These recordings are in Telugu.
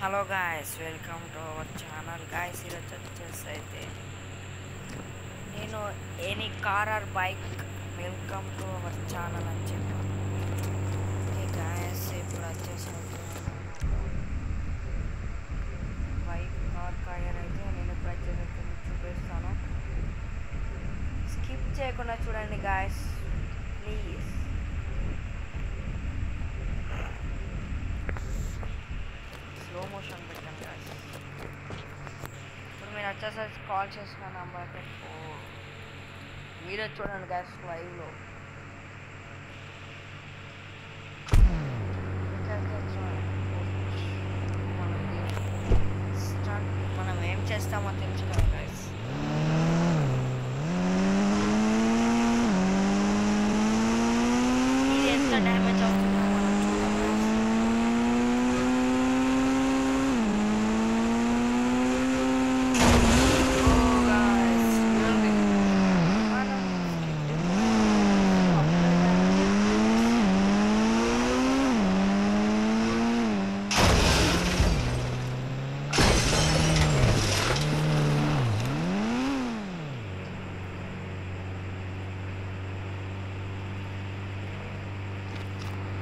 Hello guys, welcome to our channel guys. ఈరోజు వచ్చేసి అయితే నేను any car or bike welcome to our channel అని చెప్పాను. ఓకే గాయస్, ఇప్పుడు వచ్చేసి అయితే బైక్ కార్ అయితే నేను ఇప్పుడు వచ్చేసి అయితే మీకు చూపిస్తాను. స్కిప్ చేయకుండా చూడండి గాయస్ ప్లీజ్. స్లో మోషన్ పెట్టాను గాయస్. ఇప్పుడు మీరు వచ్చేసరికి కాల్ చేసిన నెంబర్కి మీరే చూడండి గాయస్ లైవ్లో. మనం ఏం చేస్తామో తెలుసుకోవాలి గాయస్. ఇది ఎంత డ్యామేజ్ అవుతుందో మనం చూద్దాం గాయస్.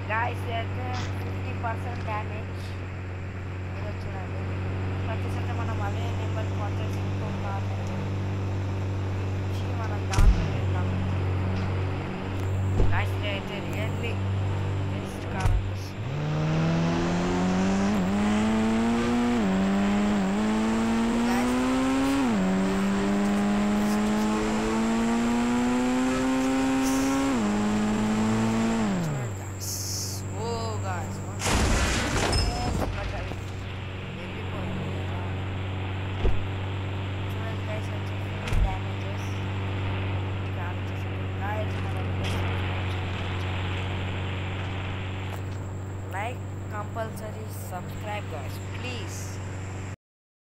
గాయస్ అయితే 50% డ్యామేజ్ మీరు చూడండి. వచ్చేసరికి మనం అదే నెంబర్కి వచ్చేసి ఇంకో కార్ వచ్చి మనం దాంట్లో వెళ్దాం. గాయస్ అయితే రియల్లీ బెస్ట్ కార్ అనిపిస్తుంది. Like, compulsory subscribe guys, please.